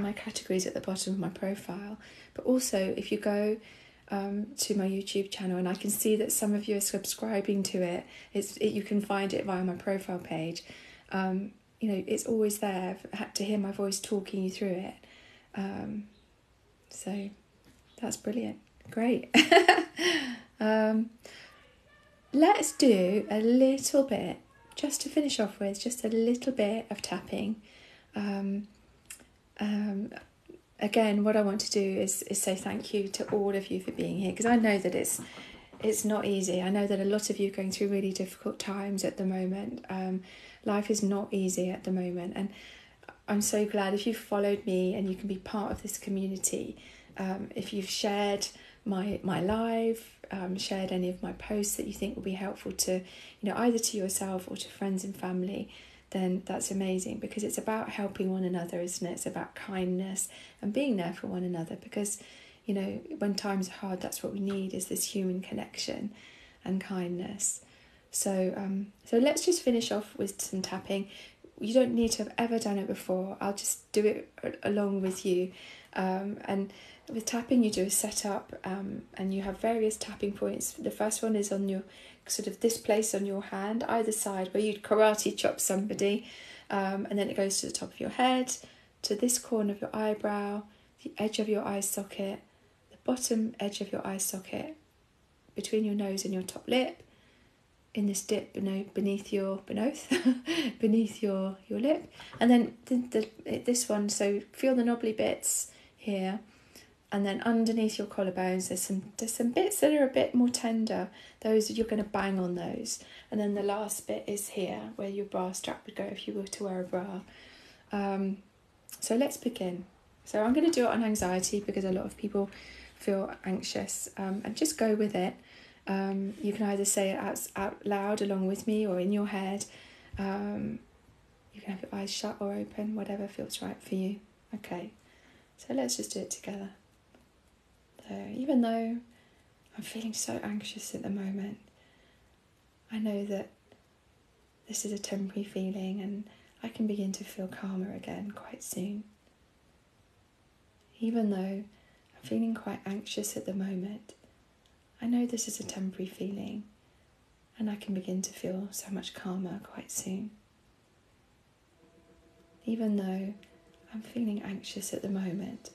my categories at the bottom of my profile. But also, if you go to my YouTube channel, and I can see that some of you are subscribing to it, you can find it via my profile page. You know, it's always there to hear my voice talking you through it. So that's brilliant. Great. Let's do a little bit, just to finish off with, just a little bit of tapping. Again, what I want to do is say thank you to all of you for being here, because I know that it's not easy. I know that a lot of you are going through really difficult times at the moment. Life is not easy at the moment, and I'm so glad if you've followed me and you can be part of this community. If you've shared my live, shared any of my posts that you think will be helpful to, you know, either to yourself or to friends and family, then that's amazing, because it's about helping one another, isn't it? It's about kindness and being there for one another, because, you know, when times are hard, that's what we need, is this human connection and kindness. So let's just finish off with some tapping. You don't need to have ever done it before. I'll just do it along with you. And with tapping, you do a setup, and you have various tapping points. The first one is on your, sort of this place on your hand, either side, where you'd karate chop somebody. And then it goes to the top of your head, to this corner of your eyebrow, the edge of your eye socket, the bottom edge of your eye socket, between your nose and your top lip, in this dip beneath your beneath your lip, and then this one, so feel the knobbly bits here, and then underneath your collarbones there's some bits that are a bit more tender. Those, you're going to bang on those. And then the last bit is here, where your bra strap would go if you were to wear a bra. So let's begin. So I'm going to do it on anxiety, because a lot of people feel anxious, and just go with it. You can either say it out loud along with me, or in your head. You can have your eyes shut or open, whatever feels right for you. Okay, so let's just do it together. So even though I'm feeling so anxious at the moment, I know that this is a temporary feeling, and I can begin to feel calmer again quite soon. Even though I'm feeling quite anxious at the moment, I know this is a temporary feeling, and I can begin to feel so much calmer quite soon. Even though I'm feeling anxious at the moment,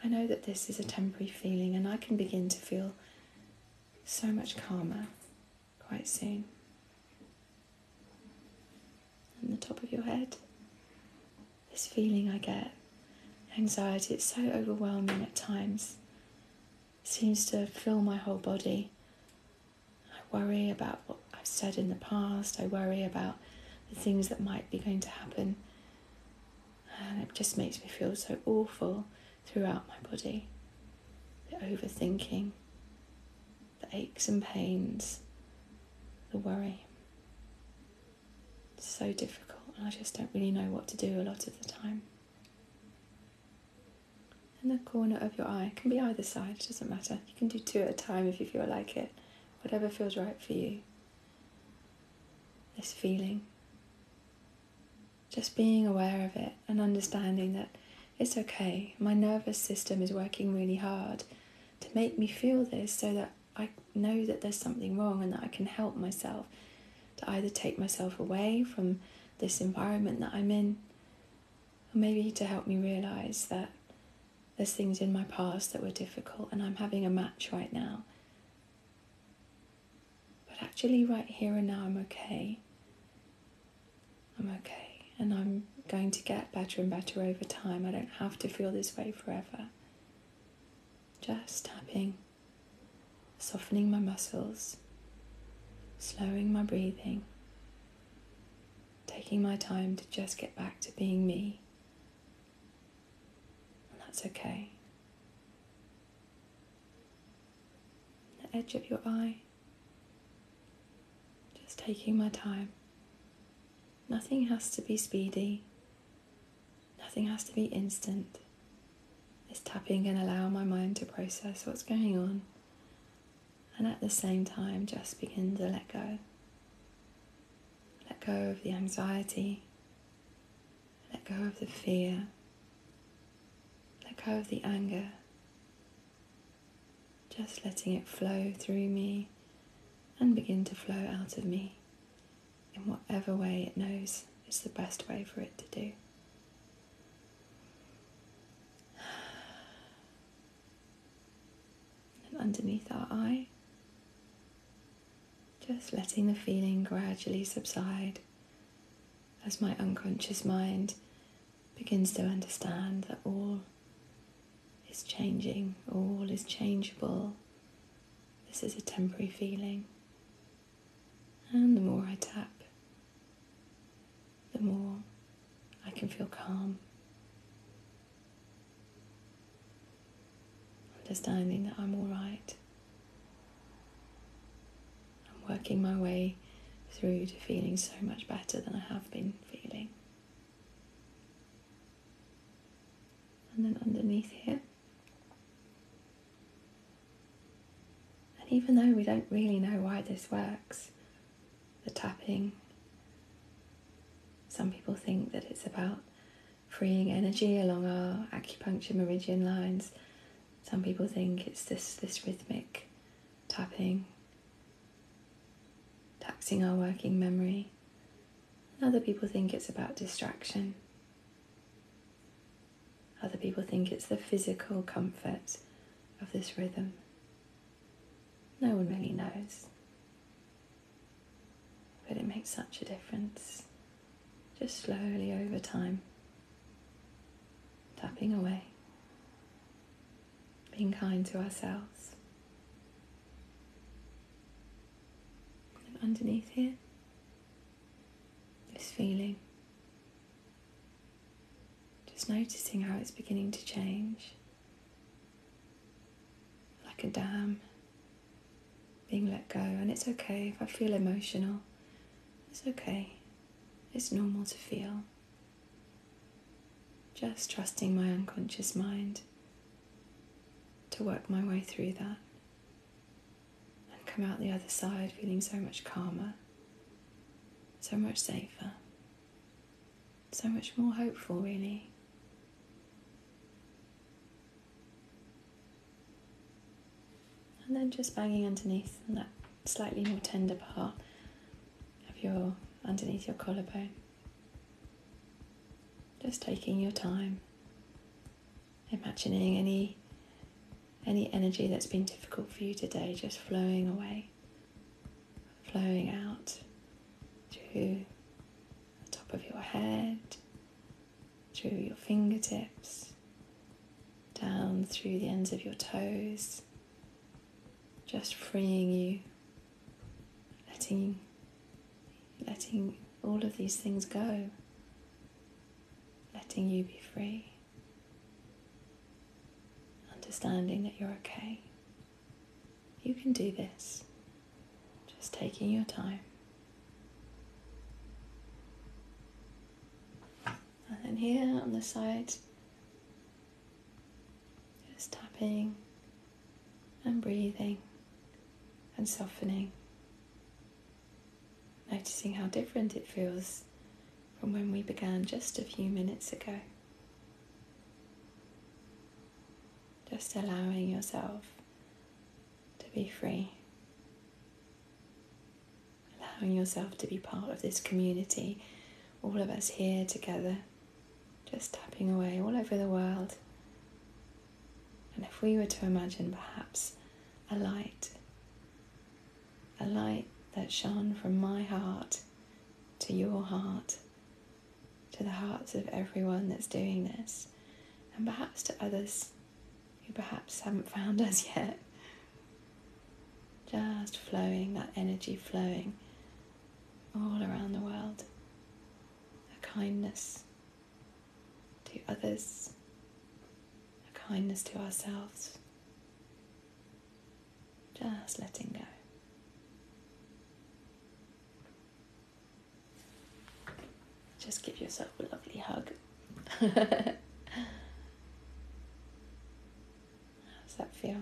I know that this is a temporary feeling, and I can begin to feel so much calmer quite soon. On the top of your head, this feeling I get, anxiety, it's so overwhelming at times. It seems to fill my whole body. I worry about what I've said in the past. I worry about the things that might be going to happen. And it just makes me feel so awful throughout my body. The overthinking, the the aches and pains, the worry. It's so difficult, and I just don't really know what to do a lot of the time. In the corner of your eye, it can be either side, it doesn't matter. You can do 2 at a time if you feel like it, whatever feels right for you. This feeling, just being aware of it and understanding that it's okay. My nervous system is working really hard to make me feel this so that I know that there's something wrong and that I can help myself to either take myself away from this environment that I'm in, or maybe to help me realise that there's things in my past that were difficult and I'm having a match right now. But actually right here and now I'm okay. I'm okay, and I'm going to get better and better over time. I don't have to feel this way forever. Just tapping, softening my muscles, slowing my breathing, taking my time to just get back to being me. And that's okay. The edge of your eye, just taking my time. Nothing has to be speedy. Nothing has to be instant. This tapping can allow my mind to process what's going on, and at the same time just begin to let go. Let go of the anxiety. Let go of the fear. Let go of the anger. Just letting it flow through me and begin to flow out of me in whatever way it knows is the best way for it to do. And underneath our eye, just letting the feeling gradually subside as my unconscious mind begins to understand that all is changing, all is changeable. This is a temporary feeling. And the more I tap, the more I can feel calm. Understanding that I'm all right. I'm working my way through to feeling so much better than I have been feeling. And then underneath here, and even though we don't really know why this works, the tapping, some people think that it's about freeing energy along our acupuncture meridian lines. Some people think it's this rhythmic tapping, taxing our working memory. And other people think it's about distraction. Other people think it's the physical comfort of this rhythm. No one really knows. But it makes such a difference. Just slowly over time, tapping away, being kind to ourselves. And underneath here, this feeling, just noticing how it's beginning to change, like a dam being let go. And it's okay if I feel emotional. It's okay. It's normal to feel. Just trusting my unconscious mind to work my way through that and come out the other side feeling so much calmer, so much safer, so much more hopeful, really. And then just banging underneath on that slightly more tender part of your, underneath your collarbone. Just taking your time, imagining any energy that's been difficult for you today just flowing away, flowing out through the top of your head, through your fingertips, down through the ends of your toes, just freeing you, letting all of these things go, letting you be free, understanding that you're okay. You can do this. Just taking your time. And then here on the side, just tapping and breathing and softening. Noticing how different it feels from when we began just a few minutes ago. Just allowing yourself to be free. Allowing yourself to be part of this community. All of us here together, just tapping away all over the world. And if we were to imagine perhaps a light that shone from my heart to your heart, to the hearts of everyone that's doing this, and perhaps to others who perhaps haven't found us yet. Just flowing, that energy flowing all around the world. A kindness to others, a kindness to ourselves. Just letting go. Just give yourself a lovely hug. How does that feel?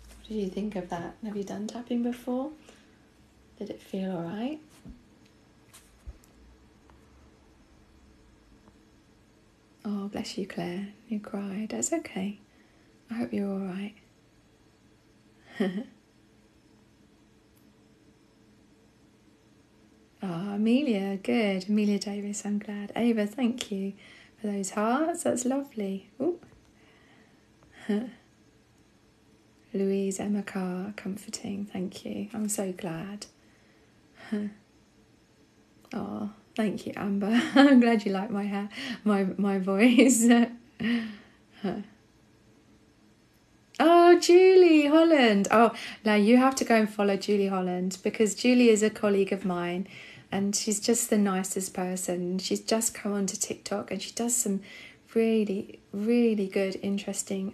What did you think of that? Have you done tapping before? Did it feel alright? Oh, bless you, Claire. You cried. That's okay. I hope you're alright. Oh, Amelia, good. Amelia Davis, I'm glad. Ava, thank you for those hearts. That's lovely. Ooh. Louise, Emma Carr, comforting. Thank you. I'm so glad. Oh, thank you, Amber. I'm glad you like my hair, my voice. Oh, Julie Holland. Oh, now you have to go and follow Julie Holland, because Julie is a colleague of mine and she's just the nicest person. She's just come onto TikTok and she does some really, really good, interesting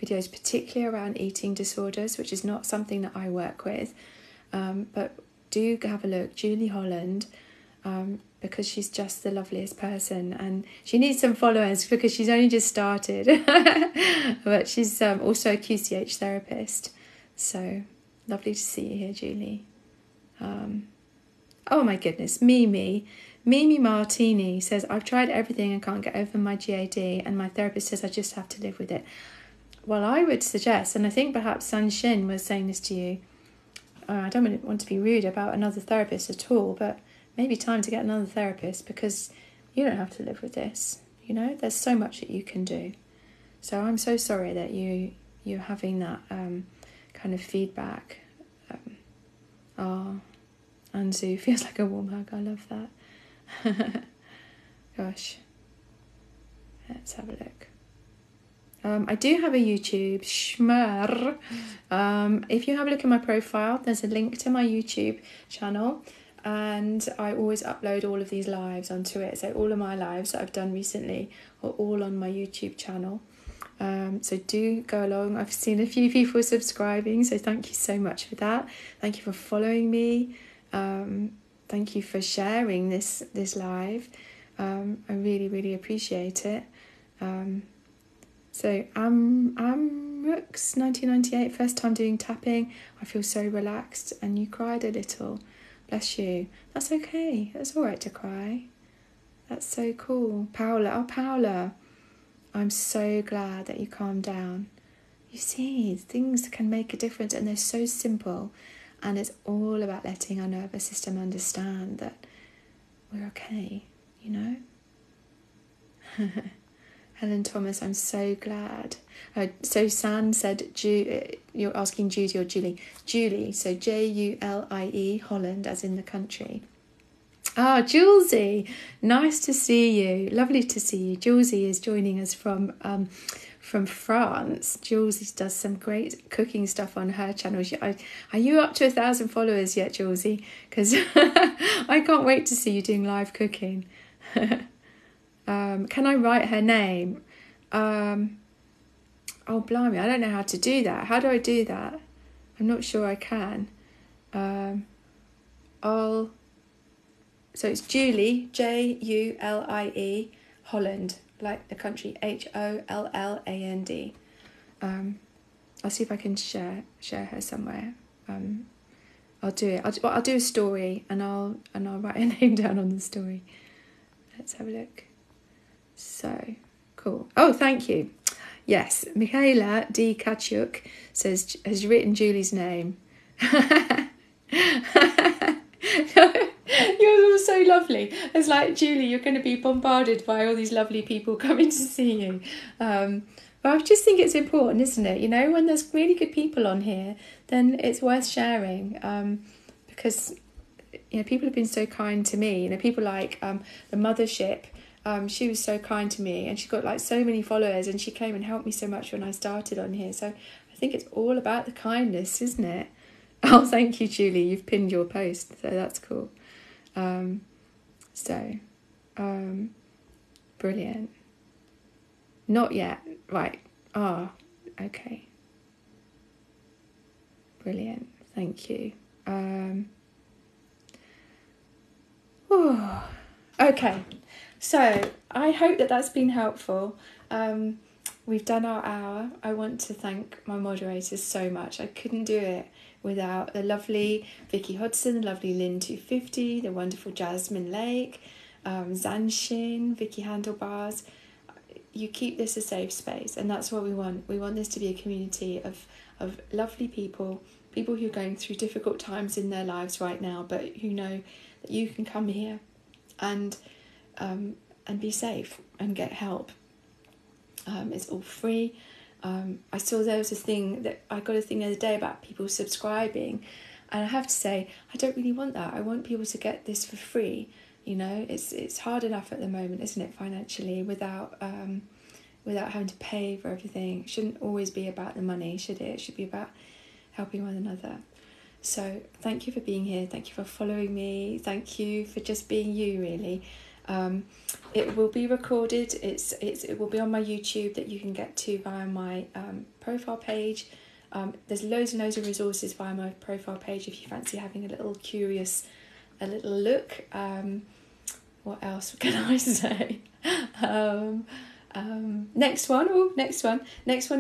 videos, particularly around eating disorders, which is not something that I work with. But do have a look, Julie Holland, because she's just the loveliest person, and she needs some followers because she's only just started. But she's also a QCH therapist. So lovely to see you here, Julie. Oh my goodness, Mimi Martini says, I've tried everything and can't get over my GAD, and my therapist says I just have to live with it. Well, I would suggest, and I think perhaps San Shin was saying this to you, I don't want to be rude about another therapist at all, but maybe time to get another therapist, because you don't have to live with this. You know, there's so much that you can do. So I'm so sorry that you're having that kind of feedback. Anzu feels like a warm hug. I love that. Gosh. Let's have a look. I do have a YouTube, Shmur. If you have a look at my profile, there's a link to my YouTube channel, and I always upload all of these lives onto it. So all of my lives that I've done recently are all on my YouTube channel. So do go along. I've seen a few people subscribing, so thank you so much for that. Thank you for following me. Thank you for sharing this live. I really, really appreciate it. So Amrooks 1998, first time doing tapping. I feel so relaxed, and you cried a little. Bless you. That's okay. That's all right to cry. That's so cool. Paula, I'm so glad that you calmed down. You see, things can make a difference, and they're so simple, and it's all about letting our nervous system understand that we're okay, you know? Helen Thomas, I'm so glad. So San said, you're asking Judy or Julie? Julie, so Julie, Holland, as in the country. Ah, Julesy, nice to see you. Lovely to see you. Julesy is joining us from France. Julesy does some great cooking stuff on her channel. Are you up to 1,000 followers yet, Julesy? Because I can't wait to see you doing live cooking. Can I write her name? Oh, blimey, I don't know how to do that. How do I do that? I'm not sure I can. So it's Julie, Julie, Holland, like the country, Holland. I'll see if I can share her somewhere. I'll do it. I'll do a story, and I'll write her name down on the story. Let's have a look. So cool. Oh, thank you. Yes, Michaela D. Kachuk has written Julie's name. You're all so lovely. It's like, Julie, you're going to be bombarded by all these lovely people coming to see you. But I just think it's important, isn't it? You know, when there's really good people on here, then it's worth sharing. Because, you know, people have been so kind to me. You know, people like the Mothership. She was so kind to me, and she got like so many followers, and she came and helped me so much when I started on here. So I think it's all about the kindness, isn't it? Oh, thank you, Julie. You've pinned your post, so that's cool. Brilliant. Not yet. Right. Ah, okay. Brilliant. Thank you. Okay. So I hope that's been helpful. We've done our hour. I want to thank my moderators so much. I couldn't do it without the lovely Vicky Hodson, the lovely Lynn250, the wonderful Jasmine Lake, Zanshin, Vicky Handlebars. You keep this a safe space, and that's what we want. We want this to be a community of lovely people who are going through difficult times in their lives right now, but who know that you can come here and be safe and get help. It's all free. I saw there was I got a thing the other day about people subscribing, and I have to say, I don't really want that. I want people to get this for free. You know, it's hard enough at the moment, isn't it, financially, without having to pay for everything. It shouldn't always be about the money, should it? It should be about helping one another. So thank you for being here. Thank you for following me. Thank you for just being you, really. It will be recorded. It will be on my YouTube that you can get to via my profile page. There's loads and loads of resources via my profile page if you fancy having a little look. What else can I say? Next one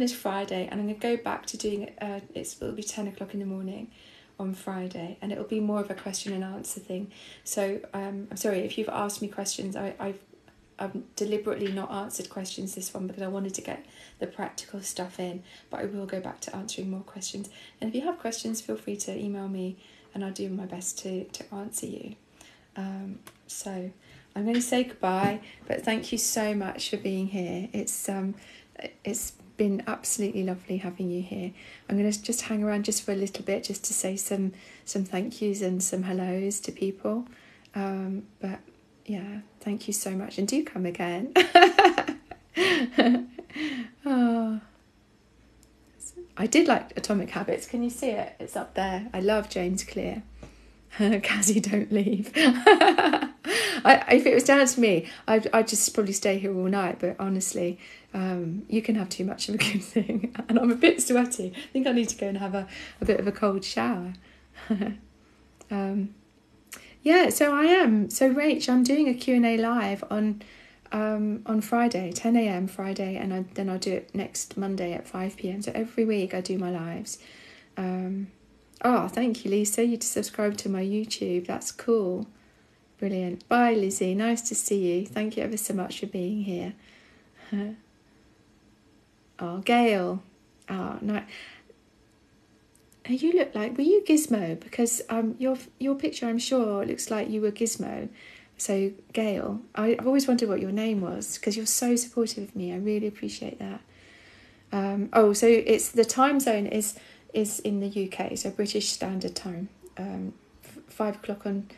is Friday, and I'm going to go back to doing it. It'll be 10 o'clock in the morning on Friday, and it'll be more of a question and answer thing. So I'm sorry if you've asked me questions. I've deliberately not answered questions this one because I wanted to get the practical stuff in, but I will go back to answering more questions. And if you have questions, feel free to email me, and I'll do my best to answer you. So I'm going to say goodbye, but thank you so much for being here. It's been absolutely lovely having you here. I'm going to just hang around just for a little bit, just to say some thank yous and some hellos to people. But yeah, thank you so much, and do come again. Oh, I did like Atomic Habits. Can you see it? It's up there. I love James Clear. Cassie, don't leave. If it was down to me, I'd just probably stay here all night, but honestly, you can have too much of a good thing, and I'm a bit sweaty. I think I need to go and have a bit of a cold shower. Yeah, so I am. So Rach, I'm doing a Q&A live on Friday, 10 a.m. Friday, and then I'll do it next Monday at 5 p.m. So every week I do my lives. Oh, thank you, Lisa. You subscribed to my YouTube. That's cool. Brilliant. Bye, Lizzie. Nice to see you. Thank you ever so much for being here. Oh, Gail. Oh, no. You look like, were you Gizmo? Because your picture, I'm sure, looks like you were Gizmo. So, Gail, I've always wondered what your name was, because you're so supportive of me. I really appreciate that. So it's the time zone is in the UK, so British Standard Time. 5 o'clock on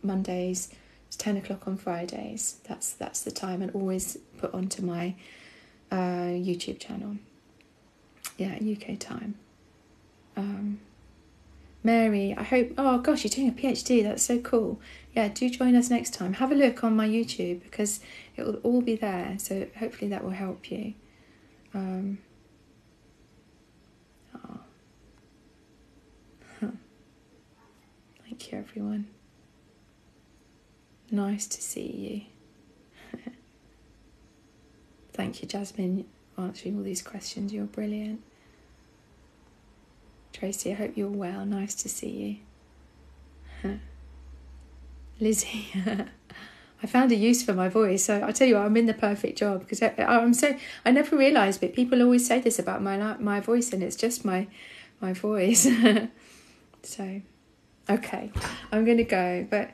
Mondays, 10 o'clock on Fridays. That's the time, and always put onto my YouTube channel. Yeah, UK time. Mary, I hope, oh gosh, you're doing a PhD, that's so cool. Yeah, do join us next time. Have a look on my YouTube, because it will all be there, so hopefully that will help you. Thank you, everyone. Nice to see you. Thank you, Jasmine, answering all these questions. You're brilliant. Tracy, I hope you're well. Nice to see you. Lizzie, I found a use for my voice. So I tell you what, I'm in the perfect job, because I never realised, but people always say this about my voice, and it's just my voice. So, okay, I'm going to go, but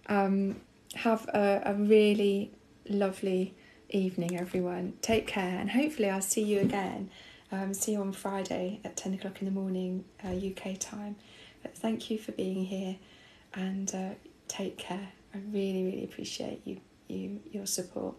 have a really lovely evening, everyone. Take care, and hopefully I'll see you again. See you on Friday at 10 o'clock in the morning, UK time. But thank you for being here, and take care. I really, really appreciate your support.